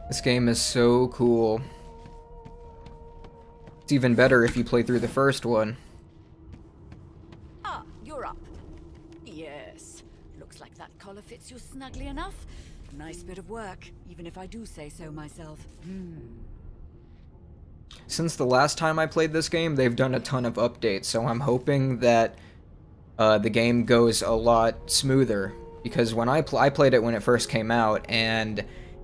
This game is so cool. It's even better if you play through the first one. Ah, you're up. Yes. Looks like that collar fits you snugly enough. Nice bit of work, even if I do say so myself. Since the last time I played this game, they've done a ton of updates, so I'm hoping that the game goes a lot smoother. Because when I played it when it first came out, and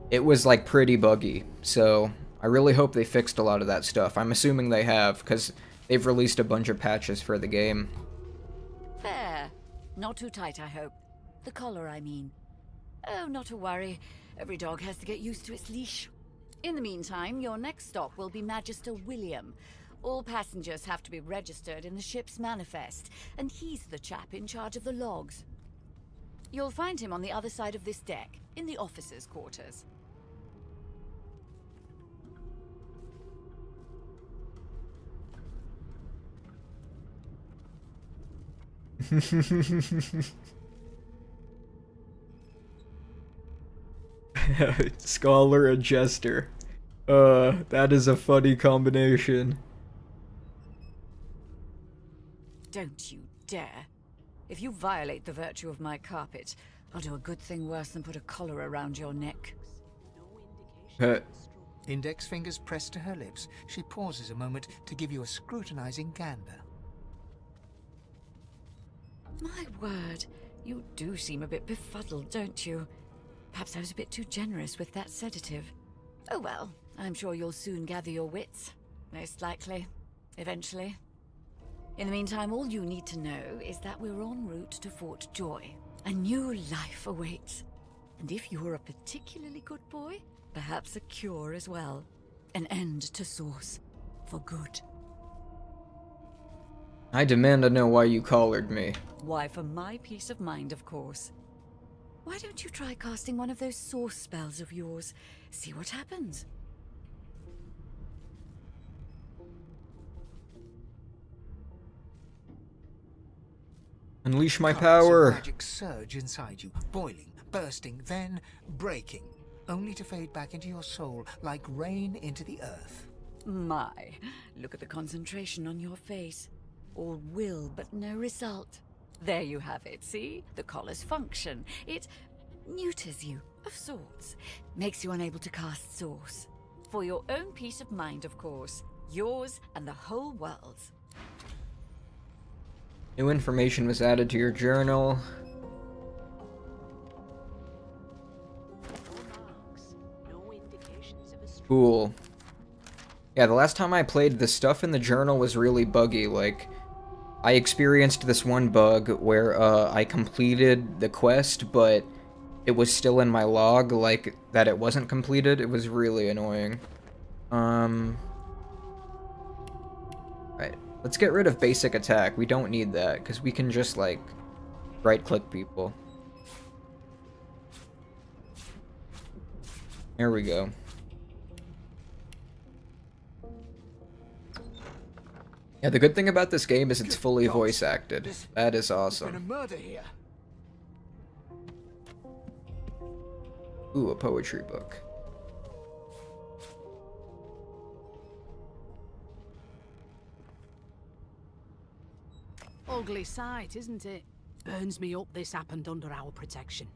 it was like pretty buggy. So I really hope they fixed a lot of that stuff. I'm assuming they have, because they've released a bunch of patches for the game. Fair. Not too tight, I hope. The collar, I mean. Oh, not to worry. Every dog has to get used to its leash. In the meantime, your next stop will be Magister William. All passengers have to be registered in the ship's manifest, and he's the chap in charge of the logs. You'll find him on the other side of this deck, in the officers' quarters. Scholar and Jester. That is a funny combination. Don't you dare. If you violate the virtue of my carpet, I'll do a good thing worse than put a collar around your neck. Index fingers pressed to her lips, she pauses a moment to give you a scrutinizing gander. My word, you do seem a bit befuddled, don't you? Perhaps I was a bit too generous with that sedative. Oh well, I'm sure you'll soon gather your wits. Most likely. Eventually. In the meantime, all you need to know is that we're en route to Fort Joy. A new life awaits. And if you're a particularly good boy, perhaps a cure as well. An end to Source. For good. I demand to know why you collared me. Why, for my peace of mind, of course. Why don't you try casting one of those Source spells of yours? See what happens. Unleash my Currents of power. magic surge inside you, boiling, bursting, then breaking, only to fade back into your soul like rain into the earth. My, look at the concentration on your face. All will, but no result. There you have it, see? The collar's function. It neuters you, of sorts. Makes you unable to cast Source. For your own peace of mind, of course. Yours and the whole world's. New information was added to your journal. Cool. Yeah, the last time I played, the stuff in the journal was really buggy. Like, I experienced this one bug where I completed the quest, but it was still in my log, like, that it wasn't completed. It was really annoying. Right. Let's get rid of basic attack. We don't need that, because we can just, like, right-click people. There we go. Yeah, the good thing about this game is it's fully voice acted. That is awesome. There's been a murder here. Ooh, a poetry book. Ugly sight, isn't it? Burns me up this happened under our protection.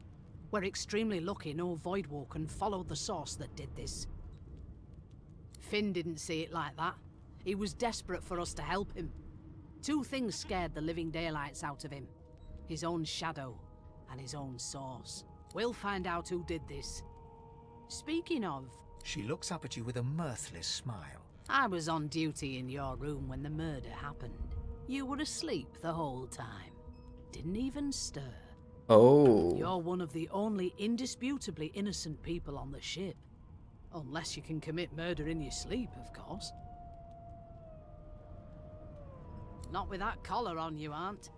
We're extremely lucky no Voidwalker followed the source that did this. Finn didn't see it like that. He was desperate for us to help him. Two things scared the living daylights out of him. His own shadow and his own source. We'll find out who did this. Speaking of, She looks up at you with a mirthless smile. I was on duty in your room when the murder happened. You were asleep the whole time. Didn't even stir. Oh. You're one of the only indisputably innocent people on the ship. Unless you can commit murder in your sleep, of course. Not with that collar on, you aren't.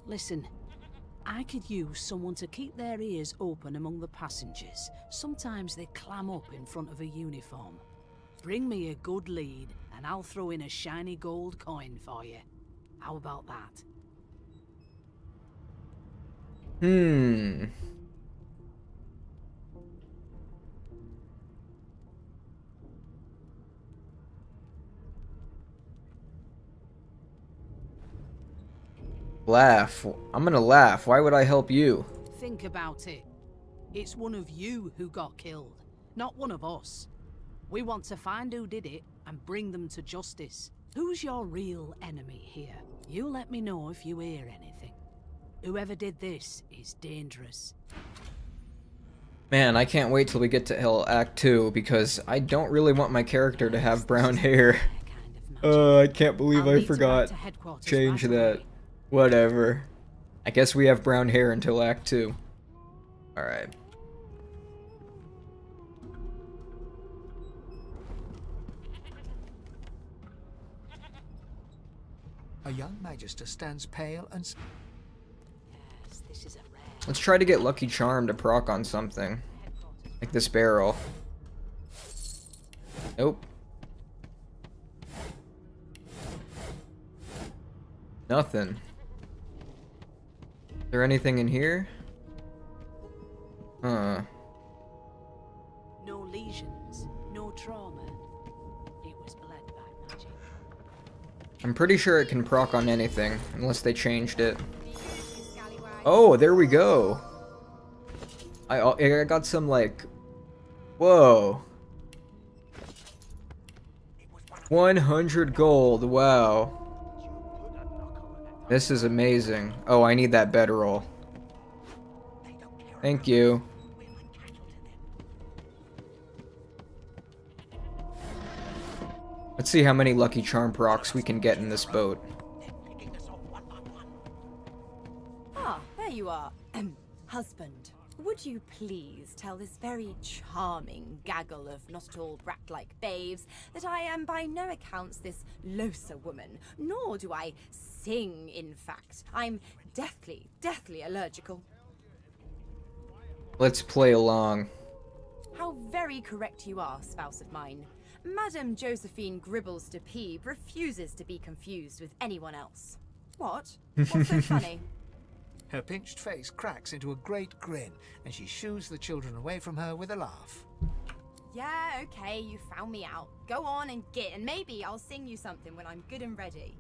Listen, I could use someone to keep their ears open among the passengers. Sometimes they clam up in front of a uniform. Bring me a good lead, and I'll throw in a shiny gold coin for you. How about that? Laugh. I'm gonna laugh. Why would I help you? Think about it. It's one of you who got killed, not one of us. We want to find who did it and bring them to justice. Who's your real enemy here? You let me know if you hear anything. Whoever did this is dangerous. Man, I can't wait till we get to Act 2 because I don't really want my character to have brown hair. I can't believe I forgot. Change that. Whatever. I guess we have brown hair until Act 2. Alright. A young magister stands pale and... Yes, this is a rare. Let's try to get Lucky Charm to proc on something. Like this barrel. Nope. Nothing. Is there anything in here? Huh. No lesions, no trauma. It was bled by magic. I'm pretty sure it can proc on anything, unless they changed it. Oh, there we go. I got some, like... Whoa. 100 gold, wow. This is amazing. Oh, I need that bedroll. Thank you. Let's see how many Lucky Charm procs we can get in this boat. Ah, there you are. Husband, would you please tell this very charming gaggle of not-at-all brat-like babes that I am by no accounts this loser woman, nor do I sing, in fact. I'm deathly allergical. Let's play along. How very correct you are, spouse of mine. Madame Josephine Gribbles de Peeb refuses to be confused with anyone else. What? What's so funny? Her pinched face cracks into a great grin, and she shoos the children away from her with a laugh. Yeah, okay, you found me out. Go on and git, and maybe I'll sing you something when I'm good and ready.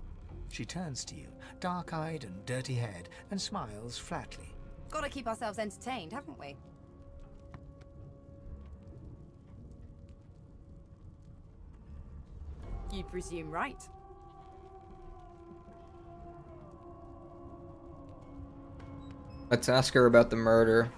She turns to you, dark-eyed and dirty-haired, and smiles flatly. Gotta keep ourselves entertained, haven't we? You presume right. Let's ask her about the murder.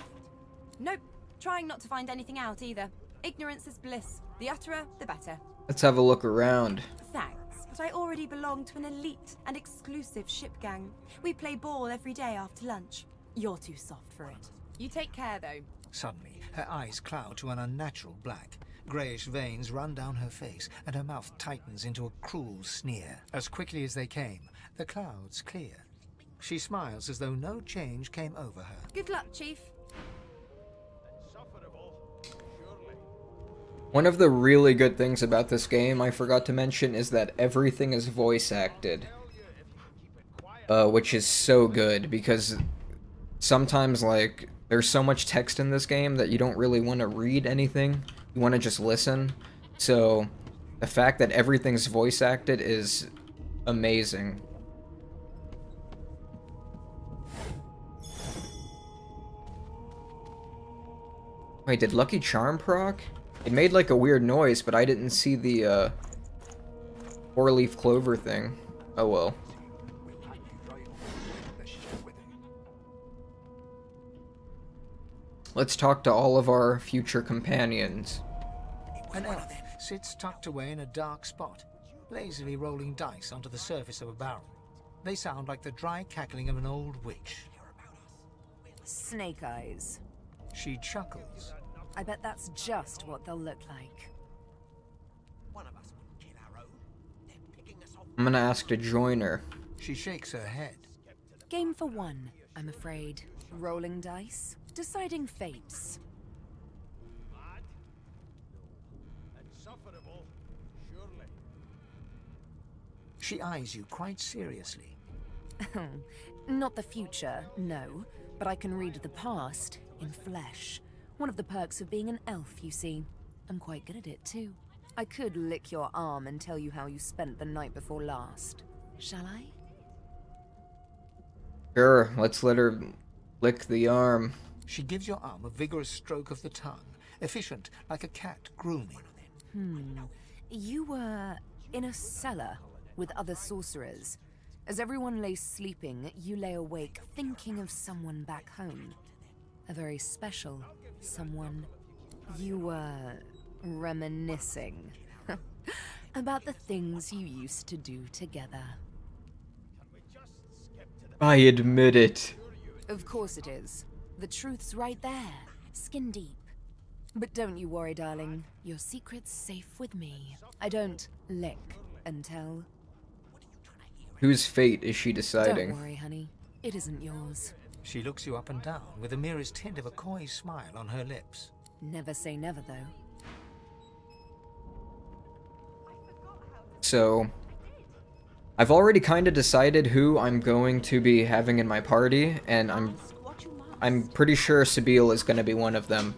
Nope. Trying not to find anything out either. Ignorance is bliss. The utterer, the better. Let's have a look around. Thanks, but I already belong to an elite and exclusive ship gang. We play ball every day after lunch. You're too soft for it. You take care, though. Suddenly, her eyes cloud to an unnatural black. Greyish veins run down her face, and her mouth tightens into a cruel sneer. As quickly as they came, the clouds clear. She smiles as though no change came over her. Good luck, Chief. One of the really good things about this game, I forgot to mention, is that everything is voice acted. Which is so good, because sometimes, like, there's so much text in this game that you don't really want to read anything. You want to just listen. So, the fact that everything's voice acted is amazing. Wait, did Lucky Charm proc? It made like a weird noise, but I didn't see the four-leaf clover thing. Oh well. Let's talk to all of our future companions. An elf sits tucked away in a dark spot, lazily rolling dice onto the surface of a barrel. They sound like the dry cackling of an old witch. Snake eyes. She chuckles. I bet that's just what they'll look like. I'm gonna ask to join her. She shakes her head. Game for one, I'm afraid. Rolling dice, deciding fates. She eyes you quite seriously. Not the future, no, but I can read the past in flesh. One of the perks of being an elf, you see. I'm quite good at it, too. I could lick your arm and tell you how you spent the night before last. Shall I? Sure, let's let her lick the arm. She gives your arm a vigorous stroke of the tongue, efficient like a cat grooming. You were in a cellar with other sorcerers. As everyone lay sleeping, you lay awake thinking of someone back home. A very special someone. You were reminiscing about the things you used to do together. I admit it. Of course it is. The truth's right there, skin deep. But don't you worry, darling. Your secret's safe with me. I don't lick and tell. Whose fate is she deciding? Don't worry, honey. It isn't yours. She looks you up and down with the merest hint of a coy smile on her lips. Never say never, though. So, I've already kind of decided who I'm going to be having in my party, and I'm pretty sure Sabine is going to be one of them.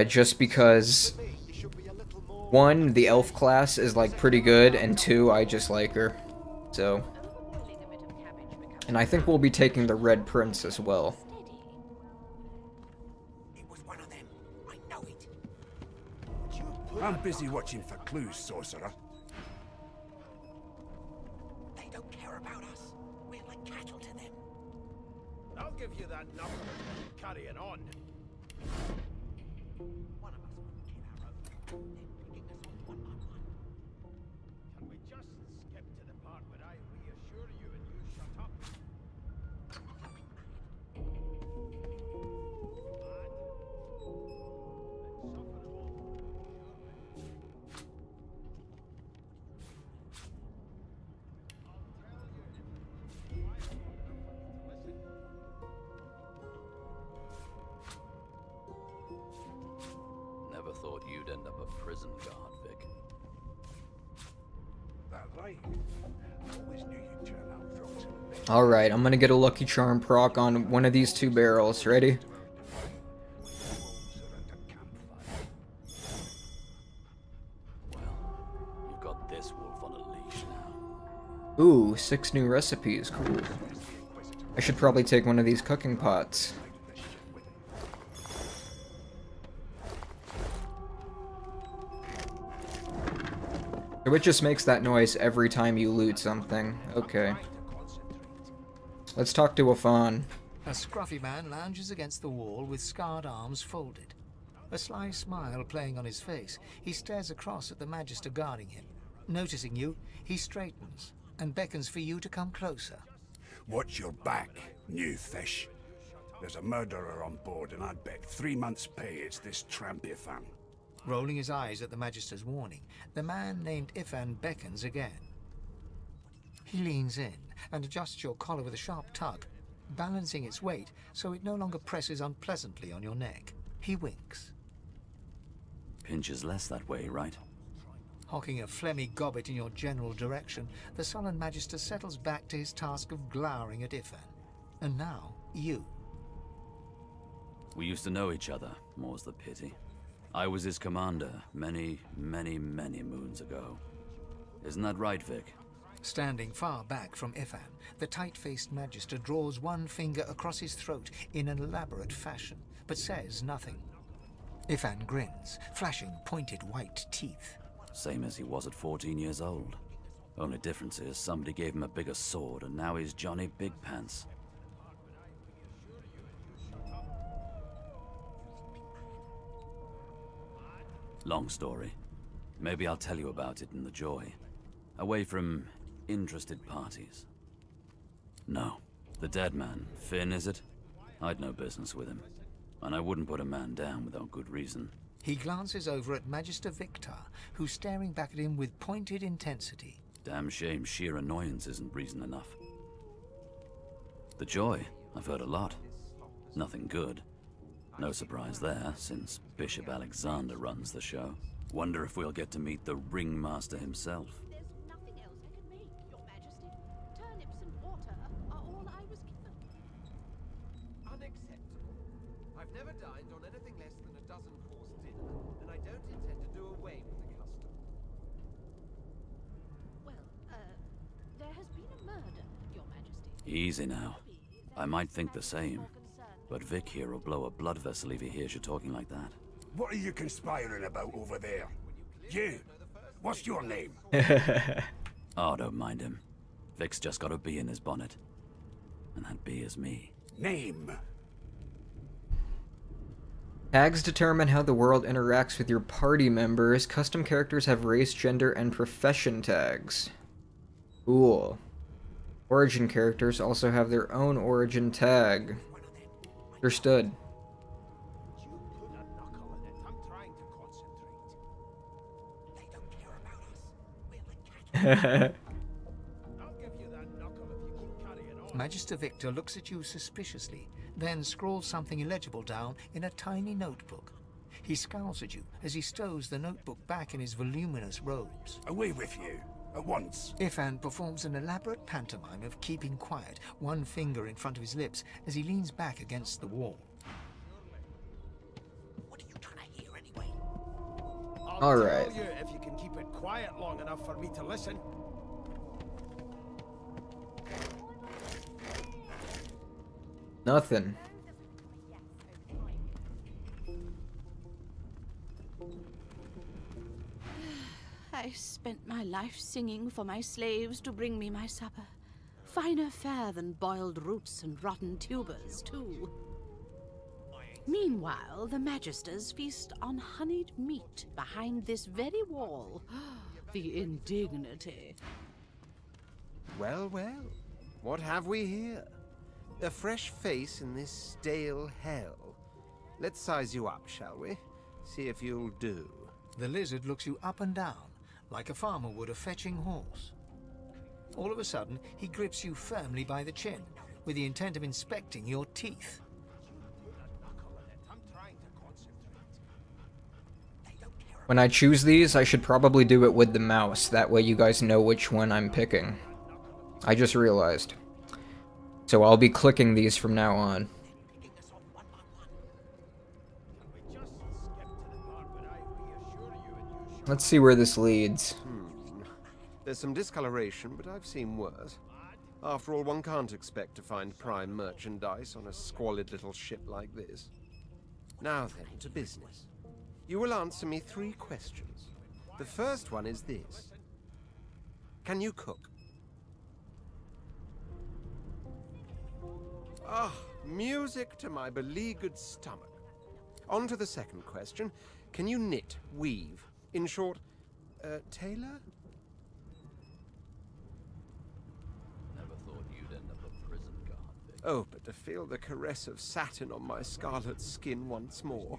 Just because, one, the elf class is like pretty good, and two, I just like her. So, and I think we'll be taking the Red Prince as well. I'm busy watching for clues, sorcerer. They don't care about us. We're like cattle to them. I'll give you that number. Carrying on. One of us won't kill our own. They're picking us off one by one. Can we just skip to the part where I reassure you and you shut up? Never thought you'd end up a prison guard, Vic. That right. I always knew you'd turn out drugs in a bit. Alright, I'm gonna get a Lucky Charm proc on one of these two barrels. Ready? Well, you've got this wolf on a leash now. Ooh, 6 new recipes. Cool. I should probably take one of these cooking pots. So it just makes that noise every time you loot something. Okay. Let's talk to a fawn. A scruffy man lounges against the wall with scarred arms folded. A sly smile playing on his face, he stares across at the Magister guarding him. Noticing you, he straightens and beckons for you to come closer. Watch your back, new fish. There's a murderer on board, and I'd bet 3 months' pay it's this tramp Ifan. Rolling his eyes at the Magister's warning, the man named Ifan beckons again. He leans in and adjusts your collar with a sharp tug, balancing its weight so it no longer presses unpleasantly on your neck. He winks. Pinches less that way, right? Hocking a phlegmy gobbet in your general direction, the sullen Magister settles back to his task of glowering at Ifan. And now, you. We used to know each other, more's the pity. I was his commander many, many, many moons ago. Isn't that right, Vic? Standing far back from Ifan, the tight-faced Magister draws one finger across his throat in an elaborate fashion, but says nothing. Ifan grins, flashing pointed white teeth. Same as he was at 14 years old. Only difference is somebody gave him a bigger sword and now he's Johnny Big Pants. Long story. Maybe I'll tell you about it in the Joy. Away from interested parties. No. The dead man. Finn, is it? I'd no business with him. And I wouldn't put a man down without good reason. He glances over at Magister Victor, who's staring back at him with pointed intensity. Damn shame sheer annoyance isn't reason enough. The Joy. I've heard a lot. Nothing good. No surprise there, since Bishop Alexander runs the show. Wonder if we'll get to meet the ringmaster himself. There's nothing else I can make, Your Majesty. Turnips and water are all I was given. Unacceptable. I've never dined on anything less than a dozen-course dinner, and I don't intend to do away with the custom. Well, there has been a murder, Your Majesty. Easy now. I might think the same, but Vic here will blow a blood vessel if he hears you talking like that. What are you conspiring about over there? You! What's your name? Oh, don't mind him. Vic's just got a bee in his bonnet. And that bee is me. Name? Tags determine how the world interacts with your party members. Custom characters have race, gender, and profession tags. Cool. Origin characters also have their own origin tag. Understood. Magister Victor looks at you suspiciously, then scrawls something illegible down in a tiny notebook. He scowls at you as he stows the notebook back in his voluminous robes. Away with you. At once. Ifan performs an elaborate pantomime of keeping quiet, one finger in front of his lips as he leans back against the wall. What are you trying to hear anyway? All right. Tell you if you can keep it quiet long enough for me to listen. Nothing. I spent my life singing for my slaves to bring me my supper. Finer fare than boiled roots and rotten tubers, too. Meanwhile, the Magisters feast on honeyed meat behind this very wall. The indignity. Well, well. What have we here? A fresh face in this stale hell. Let's size you up, shall we? See if you'll do. The lizard looks you up and down, like a farmer would a fetching horse. All of a sudden, he grips you firmly by the chin, with the intent of inspecting your teeth. When I choose these, I should probably do it with the mouse. That way you guys know which one I'm picking. I just realized. So I'll be clicking these from now on. Let's see where this leads. There's some discoloration, but I've seen worse. After all, one can't expect to find prime merchandise on a squalid little ship like this. Now then, to business. You will answer me 3 questions. The first one is this. Can you cook? Ah, music to my beleaguered stomach. On to the second question. Can you knit, weave? In short, tailor? Never thought you'd end up a prison guard, Vic. Oh, but to feel the caress of satin on my scarlet skin once more.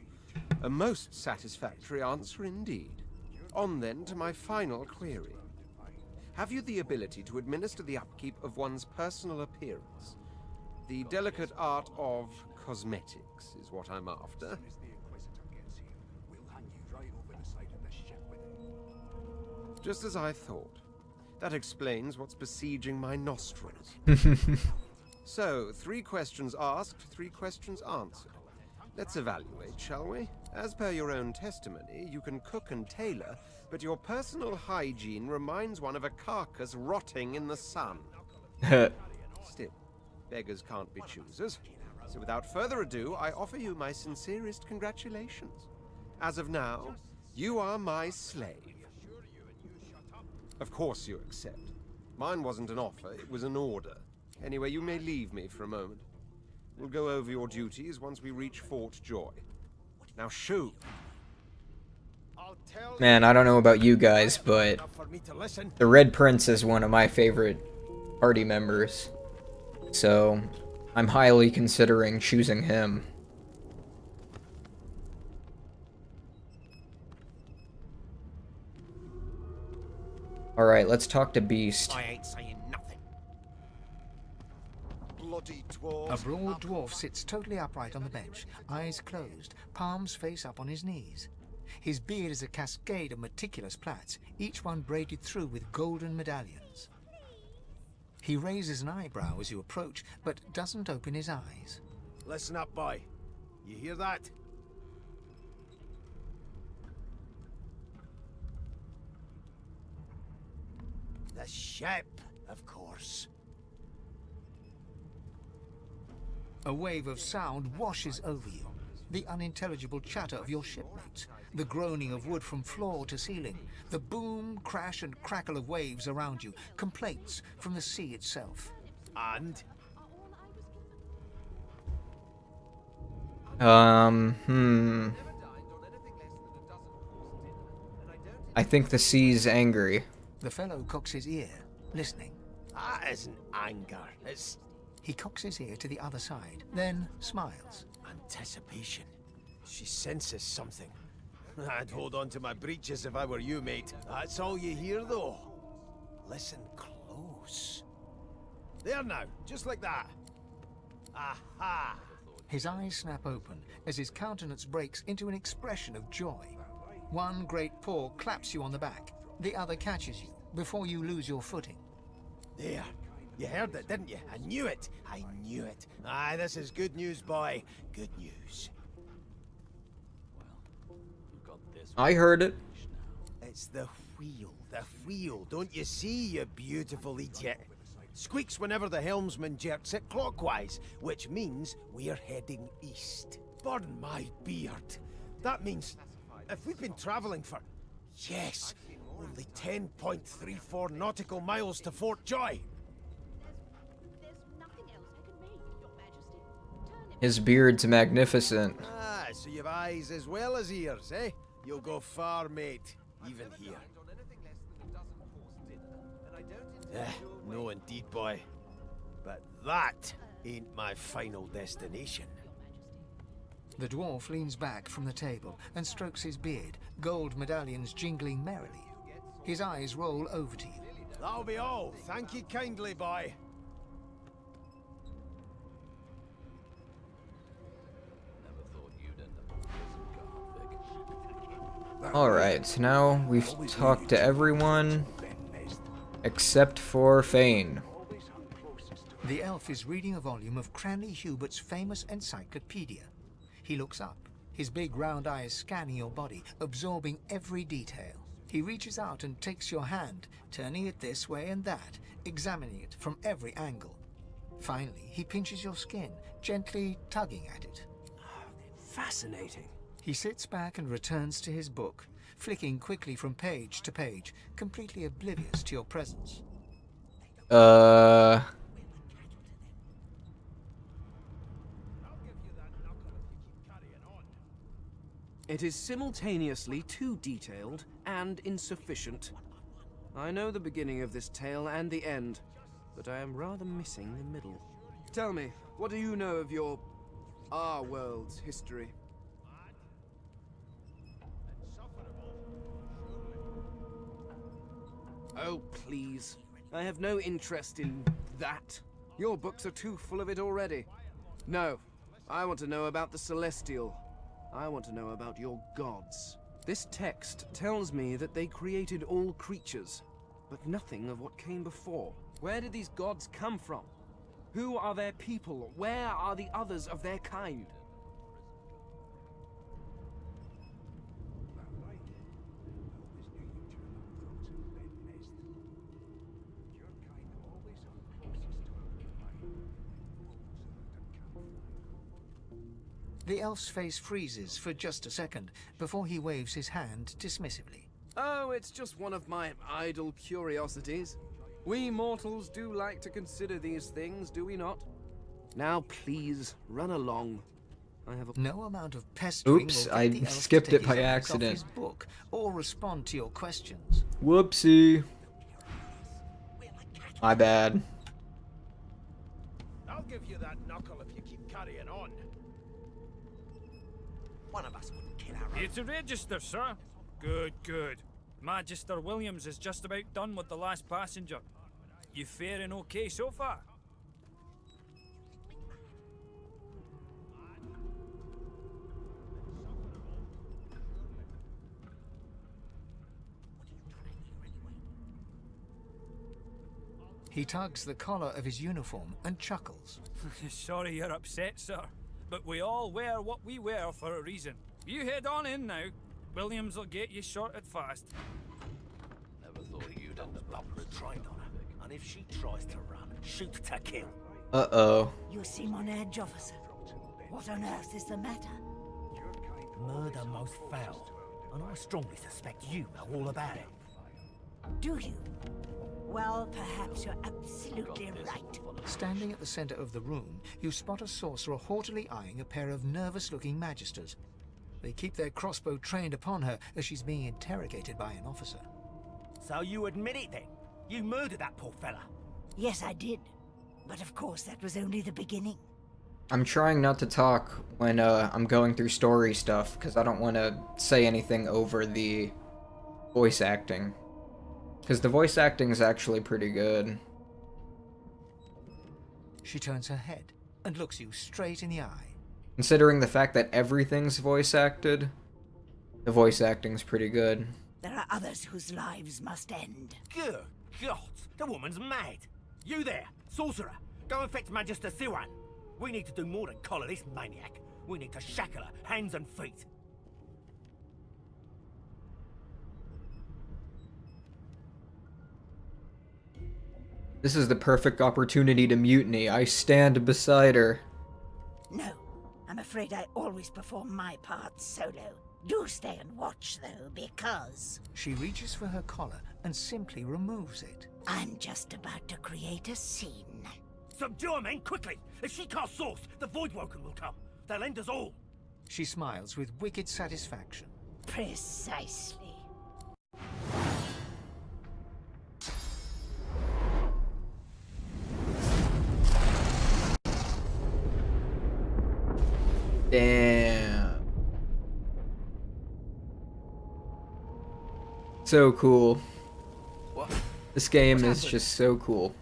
A most satisfactory answer indeed. On then to my final query. Have you the ability to administer the upkeep of one's personal appearance? The delicate art of cosmetics is what I'm after. Just as I thought. That explains what's besieging my nostrils. So, 3 questions asked, 3 questions answered. Let's evaluate, shall we? As per your own testimony, you can cook and tailor, but your personal hygiene reminds one of a carcass rotting in the sun. Still, beggars can't be choosers. So without further ado, I offer you my sincerest congratulations. As of now, you are my slave. Of course you accept. Mine wasn't an offer, it was an order. Anyway, you may leave me for a moment. We'll go over your duties once we reach Fort Joy. Now shoo! Man, I don't know about you guys, but the Red Prince is one of my favorite party members. So, I'm highly considering choosing him. Alright, let's talk to Beast. I ain't saying nothing. Bloody dwarves. A broad dwarf sits totally upright on the bench, eyes closed, palms face up on his knees. His beard is a cascade of meticulous plaits, each one braided through with golden medallions. He raises an eyebrow as you approach, but doesn't open his eyes. Listen up, boy. You hear that? The ship, of course. A wave of sound washes over you. The unintelligible chatter of your shipmates, the groaning of wood from floor to ceiling, the boom, crash and crackle of waves around you, complaints from the sea itself. And? I think the sea's angry. The fellow cocks his ear, listening. That isn't anger, it's He cocks his ear to the other side, then smiles. anticipation. She senses something. I'd hold on to my breeches if I were you, mate. That's all you hear, though. Listen close. There now, just like that. Aha! His eyes snap open as his countenance breaks into an expression of joy. One great paw claps you on the back. The other catches you before you lose your footing. There. You heard it, didn't you? I knew it. I knew it. Aye, this is good news, boy. Good news. I heard it. It's the wheel. The wheel. Don't you see, you beautiful idiot? Squeaks whenever the helmsman jerks it clockwise, which means we're heading east. Burn my beard. That means if we've been traveling for, yes, only 10.34 nautical miles to Fort Joy. His beard's magnificent. Ah, so you've eyes as well as ears, eh? You'll go far, mate. Even here. No indeed, boy. But that ain't my final destination. The dwarf leans back from the table and strokes his beard, gold medallions jingling merrily. His eyes roll over to you. That'll be all. Thank you kindly, boy. Alright, so now we've talked to everyone except for Fane. The elf is reading a volume of Cranley Hubert's famous encyclopedia. He looks up, his big round eyes scanning your body, absorbing every detail. He reaches out and takes your hand, turning it this way and that, examining it from every angle. Finally, he pinches your skin, gently tugging at it. Fascinating. He sits back and returns to his book, flicking quickly from page to page, completely oblivious to your presence. It is simultaneously too detailed and insufficient. I know the beginning of this tale and the end, but I am rather missing the middle. Tell me, what do you know of our world's history? Oh, please. I have no interest in that. Your books are too full of it already. No, I want to know about the Celestial. I want to know about your gods. This text tells me that they created all creatures, but nothing of what came before. Where did these gods come from? Who are their people? Where are the others of their kind? The elf's face freezes for just a second before he waves his hand dismissively. Oh, it's just one of my idle curiosities. We mortals do like to consider these things, do we not? Now, please, run along. I have a... No amount of pestering Oops, will get I the elf skipped to take it by his eyes off accident. his book or respond to your questions. Whoopsie. My bad. I'll give you that knuckle if you keep carrying on. One of us wouldn't kill our own. It's a register, sir. Good, good. Magister Williams is just about done with the last passenger. You faring okay so far? He tugs the collar of his uniform and chuckles. Sorry you're upset, sir. But we all wear what we wear for a reason. You head on in now. Williams will get you sorted fast. Never thought you'd end up with trained on her. And if she tries to run, shoot to kill. Uh-oh. You seem on edge, officer. What on earth is the matter? Murder most foul, and I strongly suspect you know all about it. Do you? Well, perhaps you're absolutely right. Standing at the center of the room, you spot a sorcerer haughtily eyeing a pair of nervous-looking magisters. They keep their crossbow trained upon her as she's being interrogated by an officer. So you admit it then? You murdered that poor fella? Yes, I did. But of course, that was only the beginning. I'm trying not to talk when I'm going through story stuff, because I don't want to say anything over the voice acting. Because the voice acting is actually pretty good. She turns her head and looks you straight in the eye. Considering the fact that everything's voice acted, the voice acting's pretty good. There are others whose lives must end. Good God, the woman's mad. You there, sorcerer, go and fetch Magister Siwan. We need to do more than collar this maniac. We need to shackle her, hands and feet. This is the perfect opportunity to mutiny. I stand beside her. No, I'm afraid I always perform my part solo. Do stay and watch, though, because... She reaches for her collar and simply removes it. I'm just about to create a scene. Subdue her, men, quickly! If she casts Source, the Voidwoken will come. They'll end us all. She smiles with wicked satisfaction. Precisely. Damn. So cool. What? This game What is happened? just so cool.